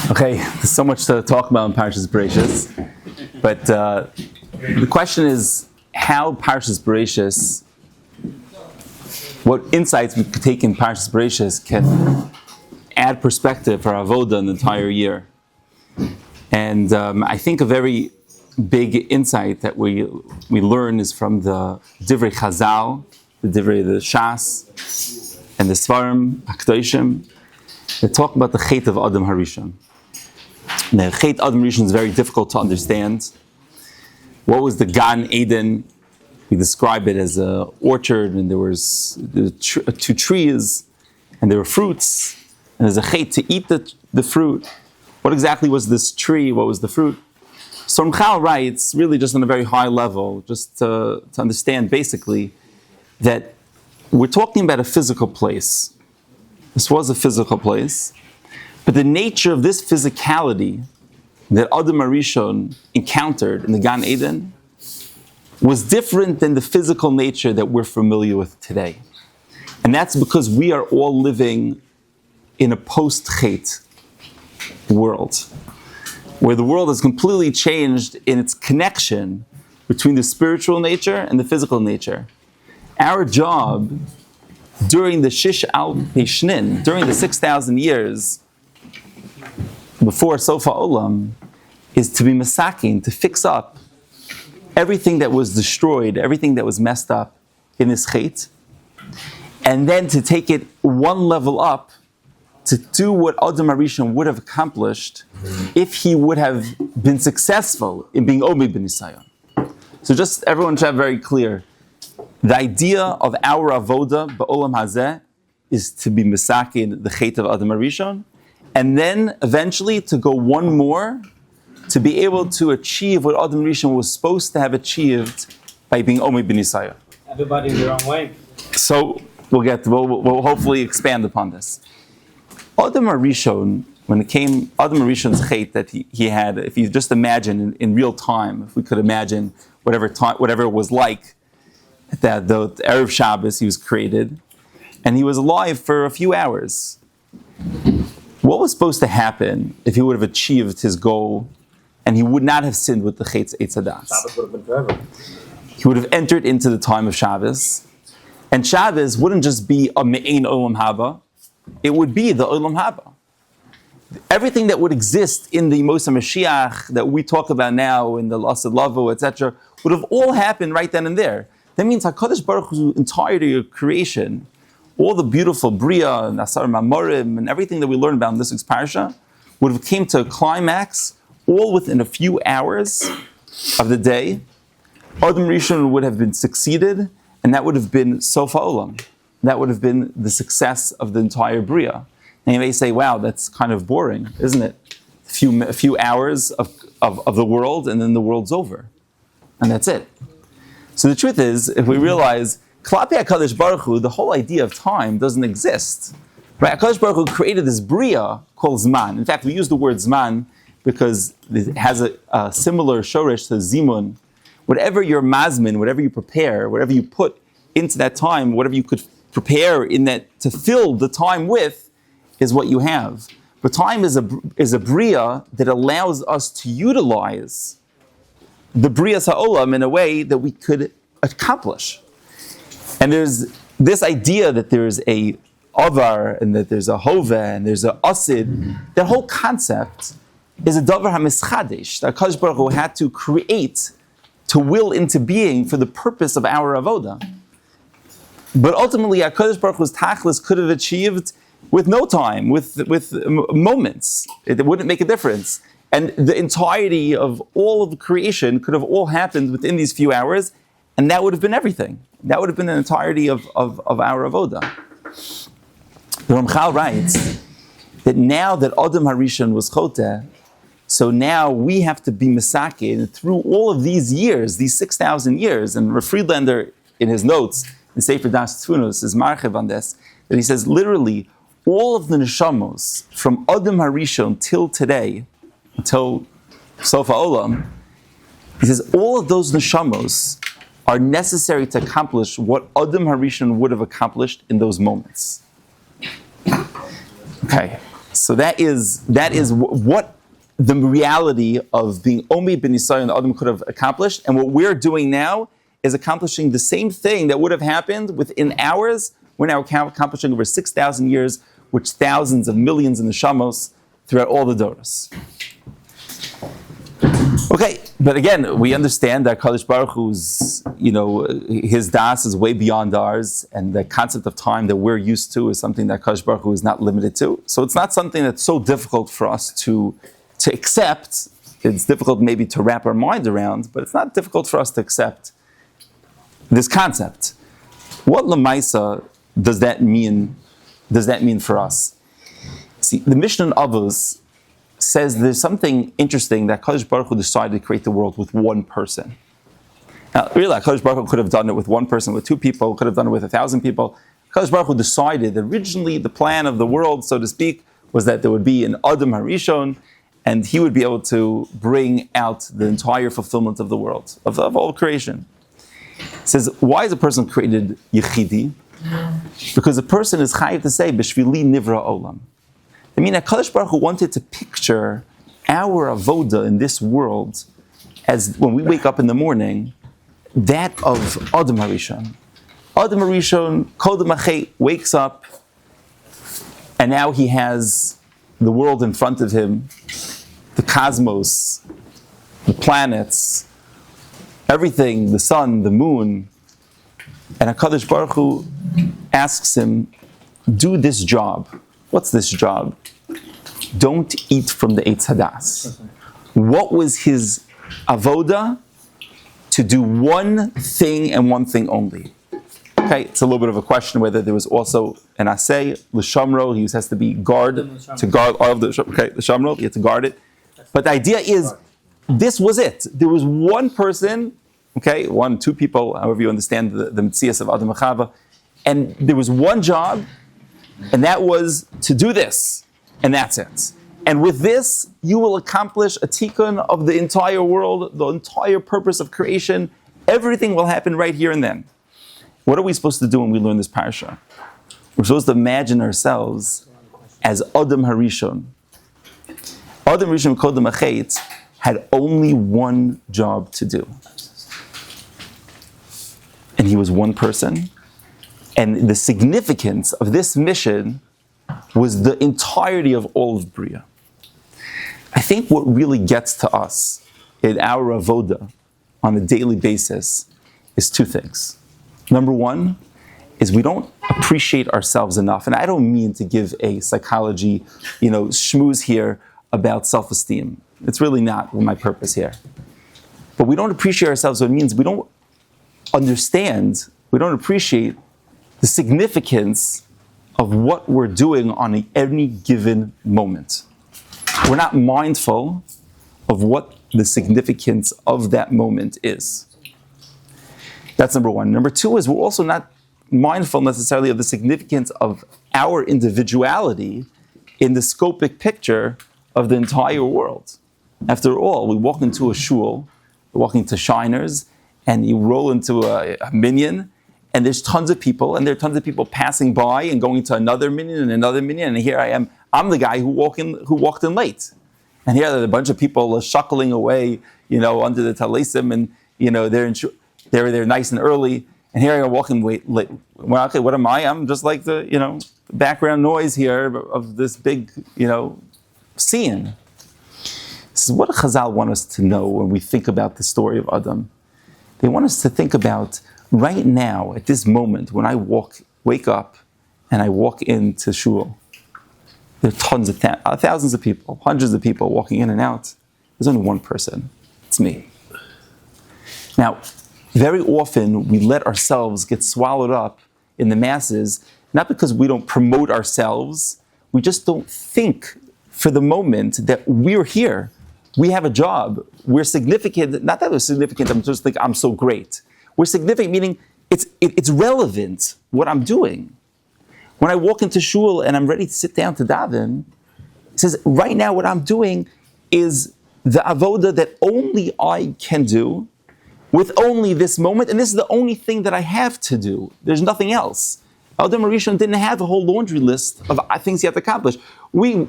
Okay, there's so much to talk about in Parshas Bereishis, but the question is how Parshas Bereishis, what insights we could take in Parshas Bereishis can add perspective for our avoda an entire year. And I think a very big insight that we learn is from the Divrei Chazal, the Shas, and the Svarim, Hakdoshim. They talk about the Chet of Adam Harishon. The Chet Adam Harishon is very difficult to understand. What was the Gan Eden? We describe it as an orchard, and there was two trees, and there were fruits, and there's a Chet to eat the fruit. What exactly was this tree? What was the fruit? So Ramchal writes, really just on a very high level, just to understand basically that we're talking about a physical place. This was a physical place, but the nature of this physicality that Adam Harishon encountered in the Gan Eden was different than the physical nature that we're familiar with today. And that's because we are all living in a post-Chet world, where the world has completely changed in its connection between the spiritual nature and the physical nature. Our job during the Shish Al Peshnin, during the 6,000 years before Sofa Olam, is to be masakin, to fix up everything that was destroyed, everything that was messed up in this Chet, and then to take it one level up to do what Adam Harishon would have accomplished if he would have been successful in being Omi ben Nisayon. So just everyone should have very clear, the idea of our avoda ba'olam hazeh is to be misakin the Chet of Adam Harishon, and then eventually to go one more, to be able to achieve what Adam Harishon was supposed to have achieved by being Omi ben Nisayon. Everybody their own way. So we'll hopefully expand upon this. Adam Harishon, when it came, Adam Harishon's Chet that he had, if you just imagine in real time, if we could imagine whatever it was like, that the Erev Shabbos he was created, and he was alive for a few hours. What was supposed to happen if he would have achieved his goal, and he would not have sinned with the Chetz Eitz Hadas? Shabbos would have been forever. He would have entered into the time of Shabbos, and Shabbos wouldn't just be a Me'ein Olam Haba, it would be the Olam Haba. Everything that would exist in the Moshe Mashiach that we talk about now, in the Lasad Lavo, etc., would have all happened right then and there. That means HaKadosh Baruch Hu's entirety of creation, all the beautiful Bria and Asar Mamorim and everything that we learned about in this week's Parsha, would have came to a climax all within a few hours of the day. Adam Rishon would have been succeeded, and that would have been Sofa Olam. That would have been the success of the entire Bria. And you may say, wow, that's kind of boring, isn't it? A few hours of the world, and then the world's over. And that's it. So the truth is, if we realize, Klapi HaKadosh Baruch Hu, the whole idea of time doesn't exist. Right? HaKadosh Baruch Hu created this Bria called Zman. In fact, we use the word Zman because it has a similar shoresh to Zimun. Whatever you're mazmin, whatever you prepare, whatever you put into that time, whatever you could prepare in that to fill the time with, is what you have. But time is a Bria that allows us to utilize the Bria Sa'olam in a way that we could accomplish. And there's this idea that there's a Avar, and that there's a Hove, and there's a Asid. That whole concept is a Davar HaMischadesh, that HaKadosh Baruch Hu had to create, to will into being for the purpose of our avoda. But ultimately, HaKadosh Baruch Hu's Tachlis could have achieved with no time, with moments. It wouldn't make a difference. And the entirety of all of the creation could have all happened within these few hours, and that would have been everything. That would have been the entirety of our avoda. The Ramchal writes that now that Adam Harishon was choteh, so now we have to be mesakin through all of these years, these 6,000 years. And Rav Friedlander, in his notes, in Sefer Das Tfunos, is marchev on this, that he says literally all of the neshamos from Adam Harishon till today, until Sofa Olam, he says all of those neshamos are necessary to accomplish what Adam Harishon would have accomplished in those moments. Okay, So that is what the reality of being Omi ben Yisrael and Adam could have accomplished. And what we're doing now is accomplishing the same thing that would have happened within hours. We're now accomplishing over 6,000 years, which thousands of millions in the Shamos throughout all the Doros. Okay, but again, we understand that Kadosh Baruch Hu's, his das is way beyond ours, and the concept of time that we're used to is something that Kadosh Baruch Hu is not limited to. So it's not something that's so difficult for us to accept. It's difficult maybe to wrap our mind around, but it's not difficult for us to accept this concept. What lemaisa does that mean? Does that mean for us? See, the Mishnah in Avos says there's something interesting that Kadosh Baruch Hu decided to create the world with one person. Now, really, Kadosh Baruch Hu could have done it with one person, with two people, could have done it with 1,000 people. Kadosh Baruch Hu decided originally the plan of the world, so to speak, was that there would be an Adam Harishon, and he would be able to bring out the entire fulfillment of the world, of all creation. It says, why is a person created Yechidi? Because a person is chayiv to say, B'shvili nivra olam. I mean, HaKadosh Baruch Hu wanted to picture our avoda in this world as when we wake up in the morning, that of Adam Harishon. Adam Harishon, Kodem Achet, wakes up, and now he has the world in front of him, the cosmos, the planets, everything, the sun, the moon. And HaKadosh Baruch Hu asks him, do this job. What's this job? Don't eat from the Eitz Hadas. What was his avoda? To do one thing and one thing only. Okay, it's a little bit of a question whether there was also an asay, l'shamro, he has to be to guard all of the shamro, he had to guard it. But the idea is, this was it. There was one person, okay, one, two people, however you understand the Metzias of Adam and Chava, and there was one job, and that was to do this, and that's it. And with this, you will accomplish a tikkun of the entire world, the entire purpose of creation. Everything will happen right here and then. What are we supposed to do when we learn this parsha? We're supposed to imagine ourselves as Adam Harishon. Adam Harishon Kodem Achet had only one job to do. And he was one person. And the significance of this mission was the entirety of all of Bria. I think what really gets to us in our avoda on a daily basis is two things. Number one is we don't appreciate ourselves enough. And I don't mean to give a psychology, schmooze here about self-esteem. It's really not my purpose here. But we don't appreciate ourselves, what it means we don't understand, we don't appreciate the significance of what we're doing on any given moment. We're not mindful of what the significance of that moment is. That's number one. Number two is we're also not mindful necessarily of the significance of our individuality in the scopic picture of the entire world. After all, we walk into a shul, we walk into Scheiners, and you roll into a minyan, and there's tons of people, and there are tons of people passing by and going to another minyan and another minyan, and here I am. I'm the guy who walked in late. And here there are a bunch of people shuckling away, under the talisim, and they're there nice and early. And here I am walking late. Well, okay, what am I? I'm just like the background noise here of this big scene. This is what Chazal want us to know when we think about the story of Adam. They want us to think about right now, at this moment, when I wake up and I walk into Shul. There are tons of thousands of people, hundreds of people walking in and out. There's only one person. It's me. Now, very often we let ourselves get swallowed up in the masses, not because we don't promote ourselves, we just don't think for the moment that we're here. We have a job. We're significant. Not that we're significant, I'm just I'm so great. We're significant, meaning it's relevant what I'm doing. When I walk into shul and I'm ready to sit down to daven, it says, right now what I'm doing is the avoda that only I can do with only this moment, and this is the only thing that I have to do. There's nothing else. Adam Rishon didn't have a whole laundry list of things he had to accomplish. We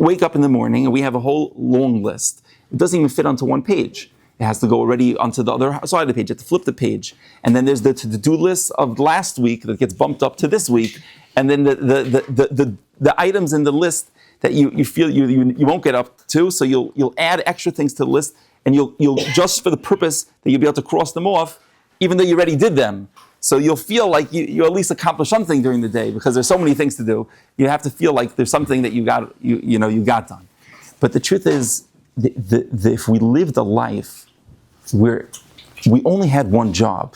wake up in the morning and we have a whole long list. It doesn't even fit onto one page. It has to go already onto the other side of the page. You have to flip the page. And then there's the to-do list of last week that gets bumped up to this week. And then the items in the list that you feel you won't get up to, so you'll add extra things to the list, and you'll just for the purpose that you'll be able to cross them off, even though you already did them. So you'll feel like you at least accomplished something during the day, because there's so many things to do. You have to feel like there's something that you got done. But the truth is, if we lived a life where we only had one job,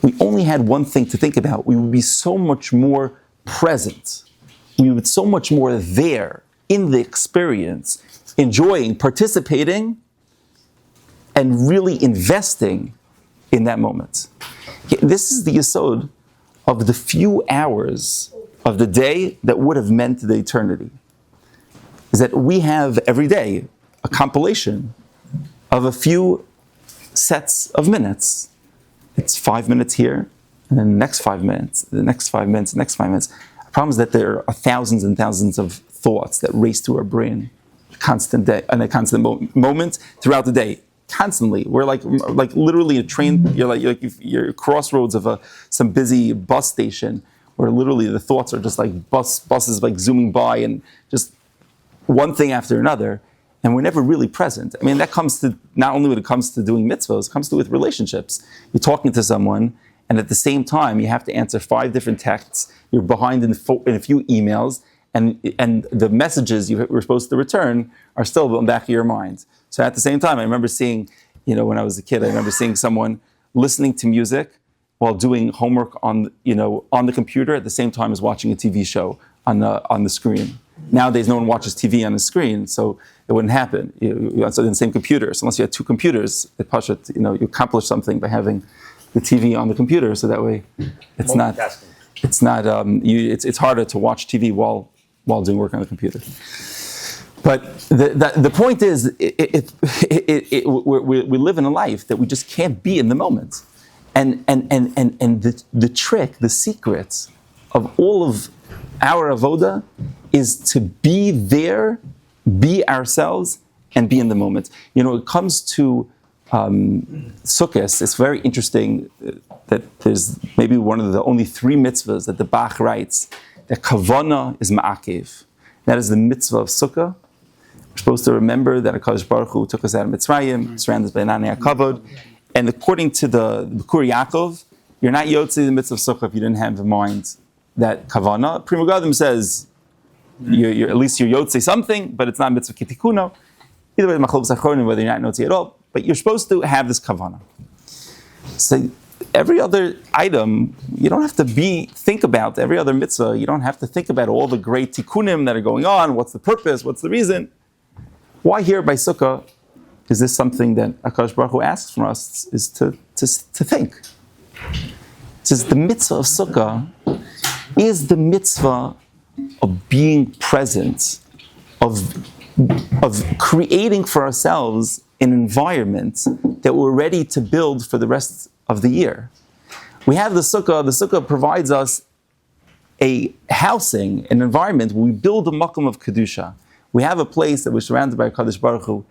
we only had one thing to think about, we would be so much more present. We would so much more there in the experience, enjoying, participating, and really investing in that moment. This is the yesod of the few hours of the day that would have meant the eternity. Is that we have every day a compilation of a few sets of minutes. It's 5 minutes here, and then the next 5 minutes, the next 5 minutes, the next 5 minutes. The problem is that there are thousands and thousands of thoughts that race through our brain, constant day, and a constant moment throughout the day. Constantly, we're like literally a train. You're crossroads of some busy bus station, where literally the thoughts are just like buses like zooming by, and just one thing after another, and we're never really present. I mean, that comes to not only when it comes to doing mitzvahs, it comes to with relationships. You're talking to someone, and at the same time, you have to answer 5 different texts. You're behind in a few emails, and the messages you were supposed to return are still in the back of your mind. So at the same time, I remember seeing, when I was a kid, I remember seeing someone listening to music while doing homework on the computer at the same time as watching a TV show on the screen. Nowadays, no one watches TV on the screen, so it wouldn't happen. It's in the same computer. So unless you had 2 computers, at Parshas, you accomplish something by having the TV on the computer. So that way, it's harder to watch TV while doing work on the computer. But the point is, we live in a life that we just can't be in the moment, and the trick, the secret of all of our avoda is to be there, be ourselves, and be in the moment. It comes to Sukkot. It's very interesting that there's maybe one of the only 3 mitzvahs that the Bach writes that kavana is ma'akev. That is the mitzvah of Sukkah. We're supposed to remember that HaKadosh Baruch Hu took us out of Mitzrayim, surrounded by Nanei HaKavod. And according to the Bikur Yaakov, you're not Yotze the mitzvah of Sukkah if you didn't have in mind that Kavana. Pri Megadim says, you're at least you're Yotze something, but it's not mitzvah kitikuna. Either way, Machlok Zachronim, whether you're not Yotze at all, but you're supposed to have this Kavana. So every other item, you don't have to think about every other mitzvah. You don't have to think about all the great tikkunim that are going on. What's the purpose? What's the reason? Why here by Sukkah is this something that HaKadosh Baruch Hu asks from us, is to think. It says the mitzvah of Sukkah is the mitzvah of being present, of creating for ourselves an environment that we're ready to build for the rest of the year. We have the Sukkah provides us a housing, an environment where we build a makom of Kedusha. We have a place that we're surrounded by HaKadosh Baruch Hu,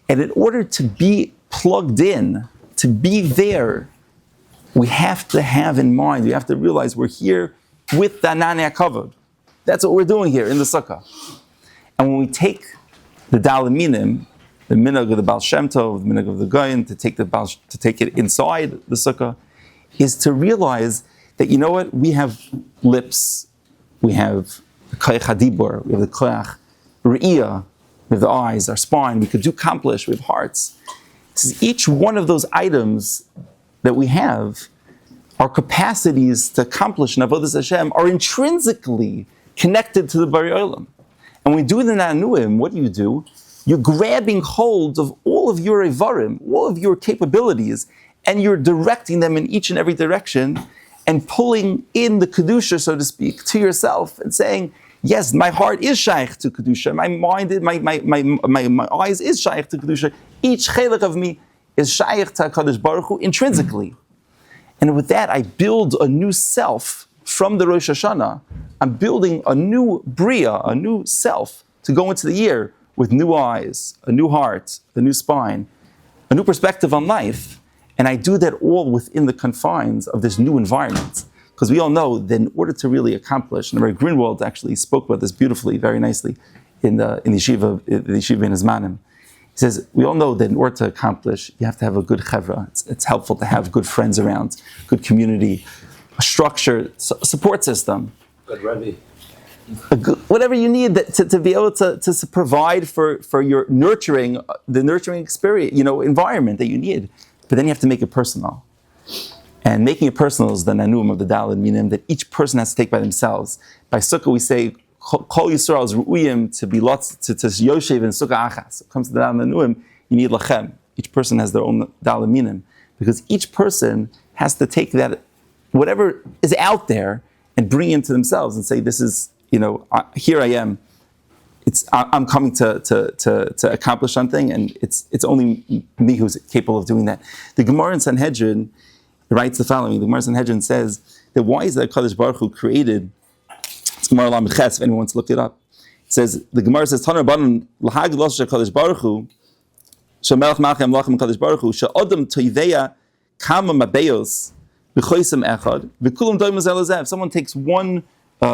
and in order to be plugged in, to be there, we have to have in mind, we have to realize we're here with the Nanei HaKavod. That's what we're doing here in the Sukkah. And when we take the Dalaminim, the minhag of the Baal Shem Tov, the minhag of the Goyen, to take it inside the Sukkah, is to realize that, we have lips, we have the Koyach HaDibur, we have the Koyach Re'iyah, we have the eyes, our spine, we could accomplish, we have hearts. Each one of those items that we have, our capacities to accomplish in Avodas Hashem are intrinsically connected to the Bari Olam. And when we do the Nanuim, what do? You're grabbing hold of all of your Ivarim, all of your capabilities, and you're directing them in each and every direction and pulling in the Kedusha, so to speak, to yourself and saying, yes, my heart is shaykh to Kedusha, my mind, my eyes is shaykh to Kedusha, each chelik of me is shaykh to HaKadosh Baruch Hu intrinsically. And with that, I build a new self from the Rosh Hashanah. I'm building a new Bria, a new self to go into the year with new eyes, a new heart, a new spine, a new perspective on life. And I do that all within the confines of this new environment. Because we all know that in order to really accomplish, and Rabbi Greenwald actually spoke about this beautifully, very nicely, in the yeshiva in his manim. He says, we all know that in order to accomplish, you have to have a good chevra. It's helpful to have good friends around, good community, a structure, support system. Good Rabbi. Whatever you need to be able to provide for your nurturing, the nurturing experience, environment that you need. But then you have to make it personal. And making it personal is the nanum of the Daled Minim that each person has to take by themselves. By Sukkah we say, Kol Yisrael is ru'uyim to be lots to Yosef and Sukkah achas. It comes to the Daled Nanuim, you need lachem. Each person has their own Daled Minim. Because each person has to take that, whatever is out there, and bring it into themselves and say, this is, here I am. I'm coming to accomplish something, and it's only me who's capable of doing that. The Gemara in Sanhedrin writes the following. The Gemara in Sanhedrin says that why is that Kadosh Baruch Hu created? It's Gemara Lamed Ches, if anyone wants to look it up. It says, the Gemara says, Taner Banan L'Hag Los Kadosh Baruch Hu Shemelech Malchem Lachem Kadosh Baruch Hu She'odam Toiveya Kama Mabeos V'Choisem Echad V'Kulam Doim Zel Zev. If someone takes one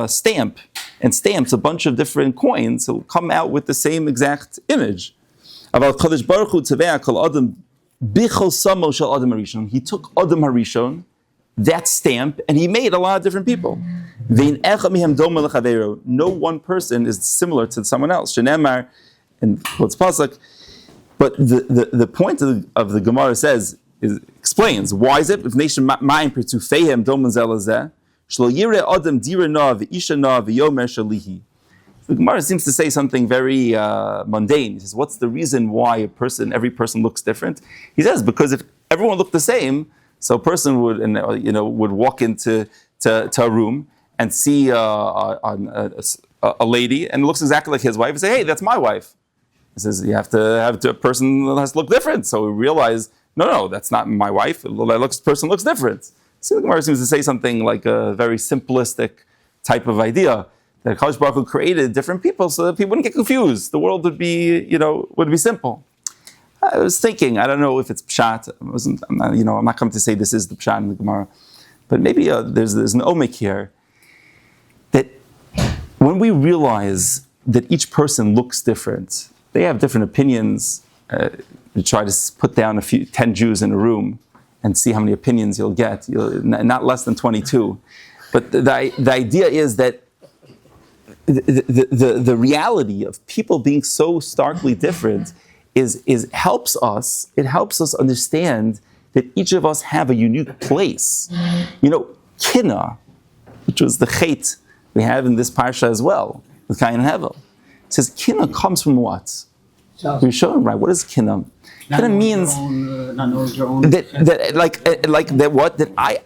stamp and stamps a bunch of different coins, it'll come out with the same exact image. About Kadosh Baruch Hu Tevea Kol Adam Bichol Samo Shel Adam Harishon. He took Adam Harishon, that stamp, and he made a lot of different people. No one person is similar to someone else. Shenemar, and what's pasuk. But the point of the Gemara explains why is it? If nation ma'im pertufeihem domen zelazeh shlo yireh adam direna v'isha na v'yomer shalihi. The Gemara seems to say something very mundane. He says, what's the reason why every person looks different? He says, because if everyone looked the same, so a person would walk into a room and see a lady and it looks exactly like his wife and say, hey, that's my wife. He says, you have to have a person that has to look different. So we realize, no, that's not my wife. That person looks different. So the Gemara seems to say something like a very simplistic type of idea that Kadosh Baruch Hu created different people so that people wouldn't get confused. The world would be simple. I was thinking, I don't know if it's pshat. I'm not coming to say this is the pshat in the Gemara, but maybe there's an omek here that when we realize that each person looks different, they have different opinions. You try to put down 10 Jews in a room and see how many opinions you'll get. Not less than 22. But the idea is that the reality of people being so starkly different helps us understand that each of us have a unique place. Kina, which was the chait we have in this parsha as well, with Cain and Hevel. It says kina comes from what? We're showing, right? What is kina? Kina means that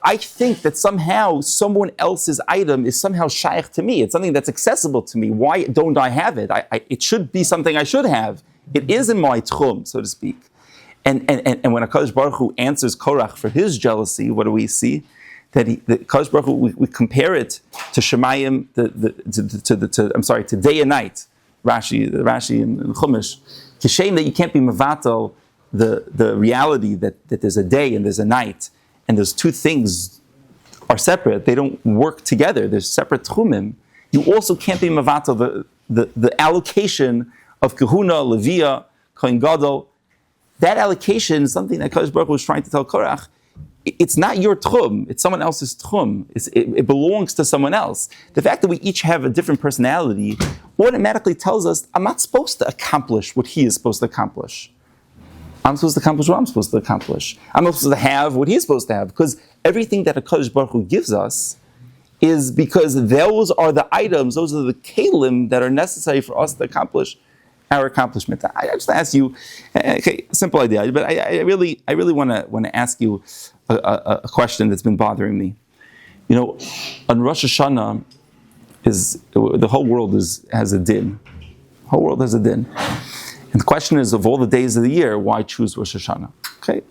I think that somehow someone else's item is somehow shaykh to me. It's something that's accessible to me. Why don't I have it? It should be something I should have. It is in my tchum, so to speak. And when HaKadosh Baruch Hu answers Korach for his jealousy, what do we see? That the HaKadosh Baruch Hu, we compare it to Shemayim, to day and night. Rashi in Chumash. It's a shame that you can't be mevatel the reality that there's a day and there's a night, and those two things are separate. They don't work together. There's separate tchumim. You also can't be mevatel the allocation of Kahuna, Levia, Kohen Gadol. That allocation is something that Kadosh Baruch Hu was trying to tell Korach. It's not your tchum, it's someone else's tchum. It belongs to someone else. The fact that we each have a different personality automatically tells us, I'm not supposed to accomplish what he is supposed to accomplish. I'm supposed to accomplish what I'm supposed to accomplish. I'm not supposed to have what he's supposed to have, because everything that HaKadosh Baruch Hu gives us is because those are the items, those are the kelim that are necessary for us to accomplish our accomplishment. I just ask you, okay, simple idea, but I really want to ask you a question that's been bothering me. On Rosh Hashanah, the whole world has a din. The whole world has a din. And the question is, of all the days of the year, why choose Rosh Hashanah? Okay,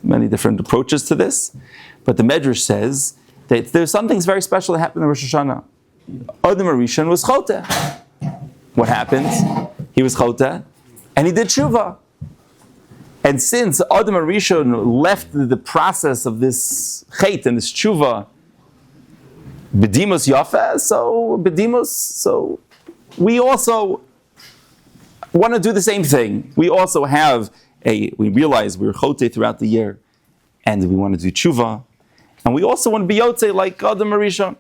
many different approaches to this, but the Medrash says that there's something very special that happened in Rosh Hashanah. Adam Harishon was choteh. what happened? He was choteh, and he did tshuva. And since Adam Arishon left the process of this chet and this tshuva, bedimos yafa, so we also want to do the same thing. We also we realize we're choteh throughout the year, and we want to do tshuva, and we also want to be yotzei like Adam Arishon.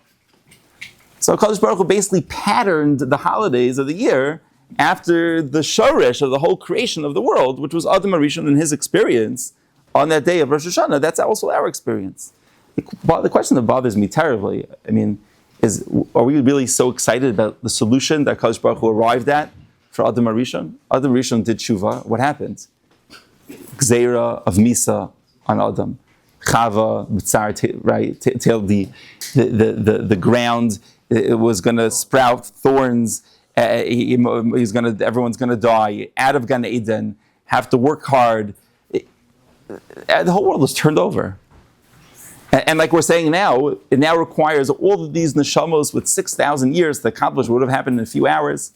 So Kadosh Baruch Hu basically patterned the holidays of the year after the shoresh of the whole creation of the world, which was Adam Arishon and his experience on that day of Rosh Hashanah. That's also our experience. The question that bothers me terribly, is are we really so excited about the solution that Kadosh Baruch Hu arrived at for Adam Arishon? Adam Arishon did tshuva. What happened? Gzeira of Misa on Adam. Chava, right? Till the ground, it was going to sprout thorns. Everyone's going to die. Out of Gan Eden, have to work hard. The whole world was turned over. And like we're saying now, it now requires all of these neshamos with 6,000 years to accomplish what would have happened in a few hours.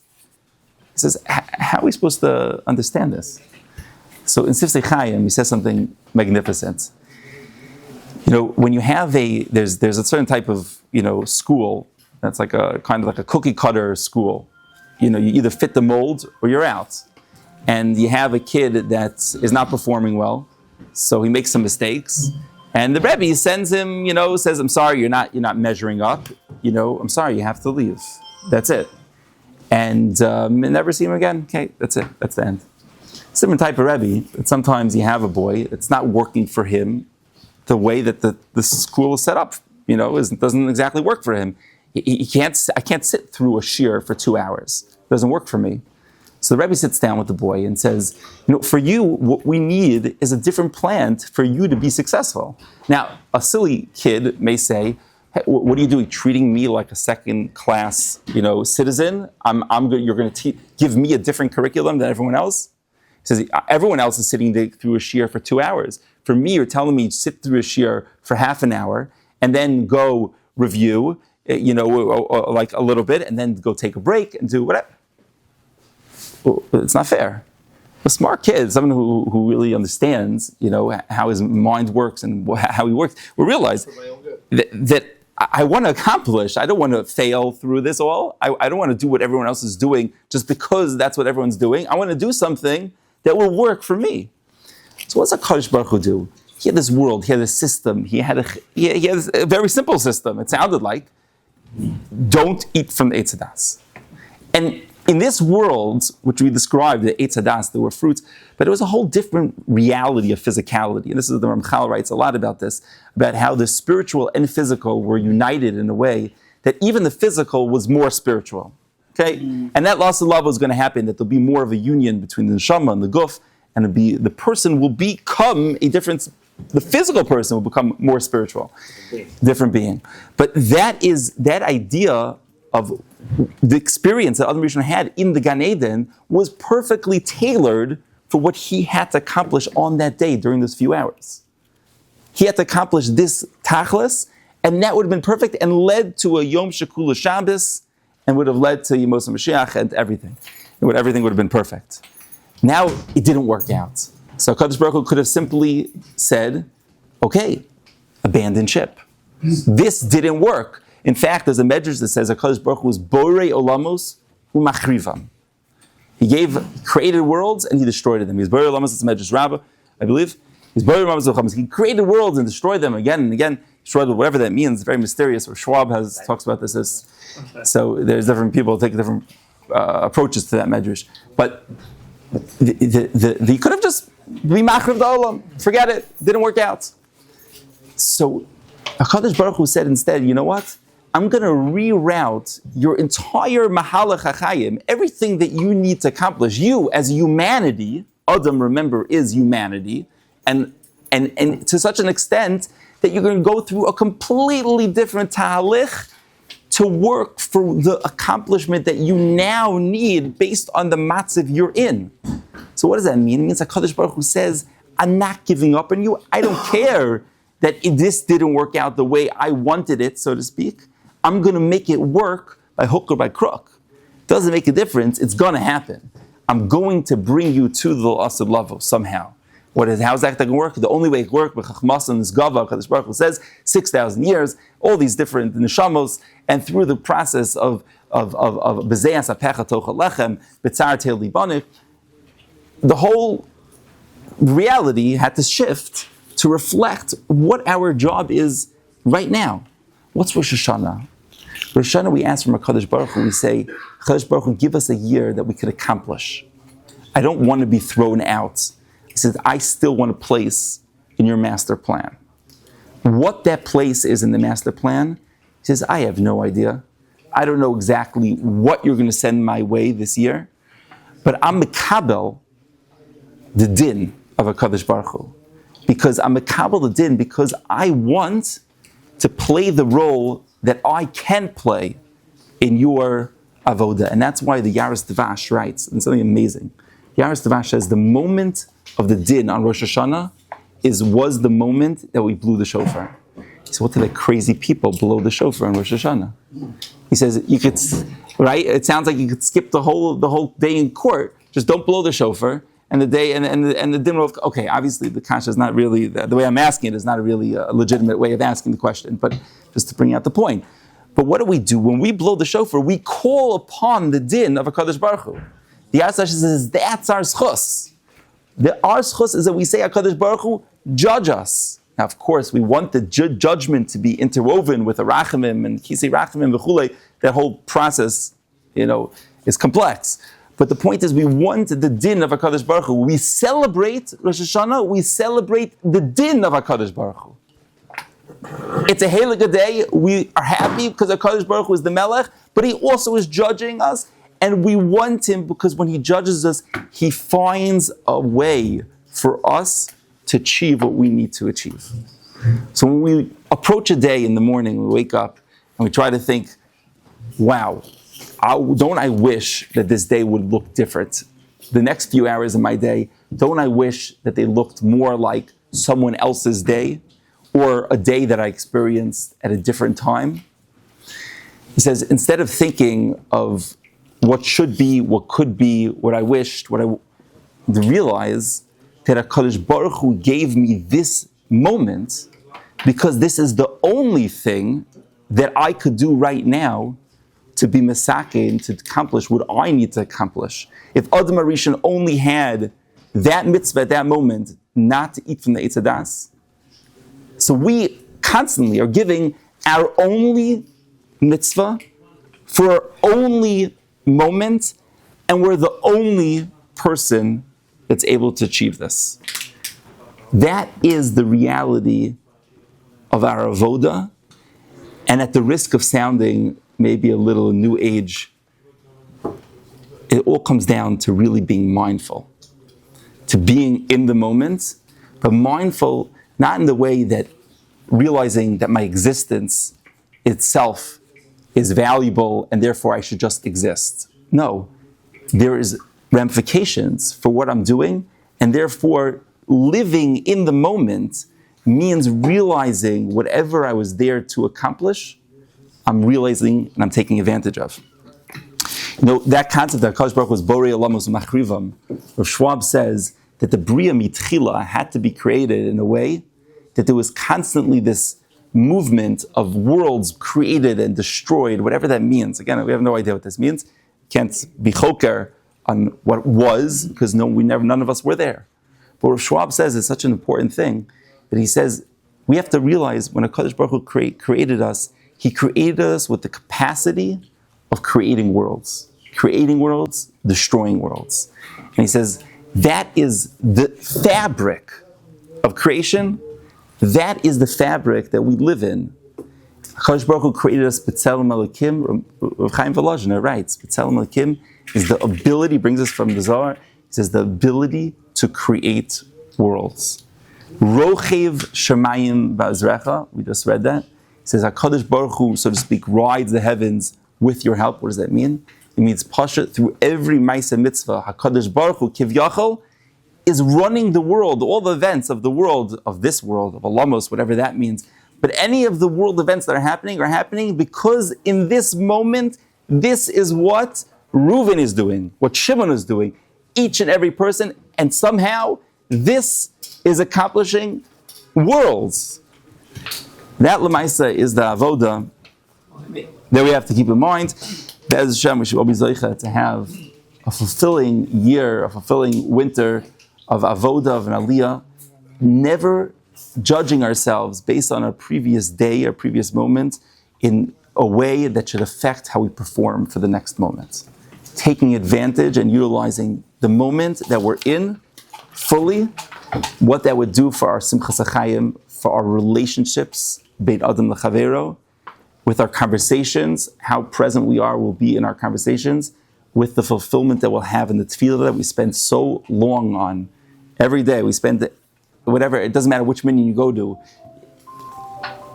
He says, how are we supposed to understand this? So in Sifsei Chaim, he says something magnificent. When you have there's a certain type of, school that's like a kind of like a cookie cutter school. You either fit the mold or you're out. And you have a kid that is not performing well, so he makes some mistakes. And the Rabbi sends him, says, I'm sorry, you're not measuring up. I'm sorry, you have to leave. That's it. And never see him again. Okay, that's it. That's the end. Similar type of Rabbi, that sometimes you have a boy, it's not working for him the way that the school is set up, doesn't exactly work for him. I can't sit through a shiur for 2 hours. It doesn't work for me. So the Rebbe sits down with the boy and says, for you, what we need is a different plan for you to be successful. Now, a silly kid may say, hey, what are you doing, treating me like a second-class, citizen? I'm good. You're going to give me a different curriculum than everyone else? He says, everyone else is sitting through a shiur for 2 hours. For me, you're telling me to sit through a shiur for half an hour and then go review, like a little bit, and then go take a break and do whatever. Well, it's not fair. A smart kid, someone who really understands, how his mind works and how he works, will realize that I want to accomplish. I don't want to fail through this all. I don't want to do what everyone else is doing just because that's what everyone's doing. I want to do something that will work for me. So what's HaKadosh Baruch Hu do? He had this world, he had this system, he had a very simple system. It sounded like, don't eat from the Eitz Hadas. And in this world, which we described, the Eitz Hadas, there were fruits, but it was a whole different reality of physicality. And this is the Ramchal writes a lot about this, about how the spiritual and physical were united in a way that even the physical was more spiritual. Okay? And that loss of love was going to happen, that there'll be more of a union between the neshama and the guf, and the person will become a different, the physical person will become more spiritual, different being. But that idea of the experience that Adam Rishon had in the Gan Eden was perfectly tailored for what he had to accomplish on that day during those few hours. He had to accomplish this tachlis, and that would have been perfect and led to a Yom Shekula Shabbos, and would have led to Yemos Mashiach and everything. Everything would have been perfect. Now it didn't work out. So Kadosh Baruch Hu could have simply said, okay, abandon ship. This didn't work. In fact, there's a medrash that says HaKadosh Baruch Hu was borei olamos u'machrivam. He created worlds and he destroyed them. He's borei olamos, it's a medrash Rabbi, I believe. He's borei olamos u'chamas. He created worlds and destroyed them again and again. Destroyed whatever that means. Very mysterious. Or Schwab talks about this. So there's different people take different approaches to that medrash. But he could have just be machriv the olam. Forget it. Didn't work out. So HaKadosh Baruch Hu said instead, you know what? I'm going to reroute your entire mahalach hachayim, everything that you need to accomplish. You, as humanity, Adam, remember, is humanity, and to such an extent that you're going to go through a completely different tahalich to work for the accomplishment that you now need based on the matzav you're in. So what does that mean? It means that HaKadosh Baruch Hu says, I'm not giving up on you. I don't care that this didn't work out the way I wanted it, so to speak. I'm going to make it work by hook or by crook. Doesn't make a difference. It's going to happen. I'm going to bring you to the Asad Lavo somehow. How's that going to work? The only way it works, B'chachmasan is Gava, Kadosh Baruch Hu says, 6,000 years, all these different neshamos, and through the process of B'zeas Apecha Tocha Lechem, B'tzar Teil Libanich, the whole reality had to shift to reflect what our job is right now. What's Rosh Hashanah? Rosh Hashanah, we ask from HaKadosh Baruch Hu, we say, HaKadosh Baruch Hu, give us a year that we could accomplish. I don't want to be thrown out. He says, I still want a place in your master plan. What that place is in the master plan, he says, I have no idea. I don't know exactly what you're going to send my way this year, but I'm mekabel the din of HaKadosh Baruch Hu. Because I'm mekabel the din, because I want to play the role that I can play in your avoda. And that's why the Yaris Devash writes, and something amazing. Yaris Devash says, the moment of the din on Rosh Hashanah was the moment that we blew the shofar. He said, what do the crazy people blow the shofar on Rosh Hashanah? He says, you could, right? It sounds like you could skip the whole day in court. Just don't blow the shofar. And the day and the din of, okay, obviously the kasha is not really, the way I'm asking it is not really a legitimate way of asking the question, but just to bring out the point. But what do? When we blow the shofar, we call upon the din of HaKadosh Baruch Hu. The Yasar says, that's our schus. Our schus is that we say, HaKadosh Baruch Hu, judge us. Now, of course, we want the judgment to be interwoven with a rachamim and kisei rachamim v'chulei. That whole process, is complex. But the point is, we want the din of HaKadosh Baruch Hu. We celebrate Rosh Hashanah, we celebrate the din of HaKadosh Baruch Hu. It's a heilige day. We are happy because HaKadosh Baruch Hu is the Melech, but He also is judging us, and we want Him because when He judges us, He finds a way for us to achieve what we need to achieve. So when we approach a day in the morning, we wake up and we try to think, wow, don't I wish that this day would look different? The next few hours of my day, don't I wish that they looked more like someone else's day or a day that I experienced at a different time? He says, instead of thinking of what should be, what could be, what I wished, realize that HaKadosh Baruch Hu gave me this moment because this is the only thing that I could do right now to be Mesake, to accomplish what I need to accomplish. If Adam Arishan only had that mitzvah at that moment, not to eat from the Eitz Hadas, so we constantly are giving our only mitzvah for our only moment, and we're the only person that's able to achieve this. That is the reality of our avoda, and at the risk of sounding maybe a little new age, it all comes down to really being mindful, to being in the moment, but mindful not in the way that realizing that my existence itself is valuable and therefore I should just exist. No, there is ramifications for what I'm doing, and therefore living in the moment means realizing whatever I was there to accomplish, I'm realizing and I'm taking advantage of. That concept that HaKadosh Baruch Hu was Borei Olamos Machrivam, Rav Schwab says that the Bria Mitchila had to be created in a way that there was constantly this movement of worlds created and destroyed, whatever that means. Again, we have no idea what this means. Can't be choker on what was, because none of us were there. But Rav Schwab says it's such an important thing that he says we have to realize when HaKadosh Baruch Hu created us, He created us with the capacity of creating worlds, destroying worlds. And he says that is the fabric of creation. That is the fabric that we live in. HaKadosh Baruch Hu created us B'Tselem Elokim. Rav Chaim Volozhiner writes, B'Tselem Elokim is the ability, brings us from the Zohar, he says the ability to create worlds. Rochev Shemayim Ba'azrecha, we just read that. He says HaKadosh Baruch Hu, so to speak, rides the heavens with your help. What does that mean? It means Pasha, through every Maisa Mitzvah, HaKadosh Baruch Hu, Kivyachol, is running the world, all the events of the world, of this world, of Alamos, whatever that means. But any of the world events that are happening because in this moment, this is what Reuven is doing, what Shimon is doing, each and every person, and somehow this is accomplishing worlds. That Lamaisa is the Avoda that we have to keep in mind. Be'ez Hashem, we should all be Zoicha to have a fulfilling year, a fulfilling winter of Avoda, of an Aliyah, never judging ourselves based on our previous day, our previous moment, in a way that should affect how we perform for the next moment. Taking advantage and utilizing the moment that we're in fully, what that would do for our Simchas HaChayim, for our relationships, Beit Adam L'Chavero, with our conversations, how present we are will be in our conversations, with the fulfillment that we'll have in the tefillah that we spend so long on. Every day we spend, whatever, it doesn't matter which minyan you go to,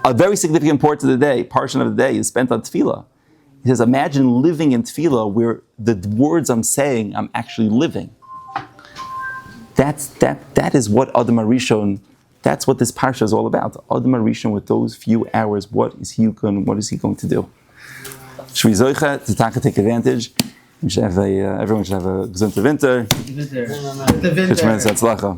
a very significant portion of the day is spent on tefillah. He says, imagine living in tefillah where the words I'm saying, I'm actually living. That is what Adam HaRishon, that's what this Parsha is all about. Adam HaRishon, with those few hours, what is he going to do? Shvi Zoicha, to take advantage. Everyone should have a gesunde winter. The winter. Hatzlacha.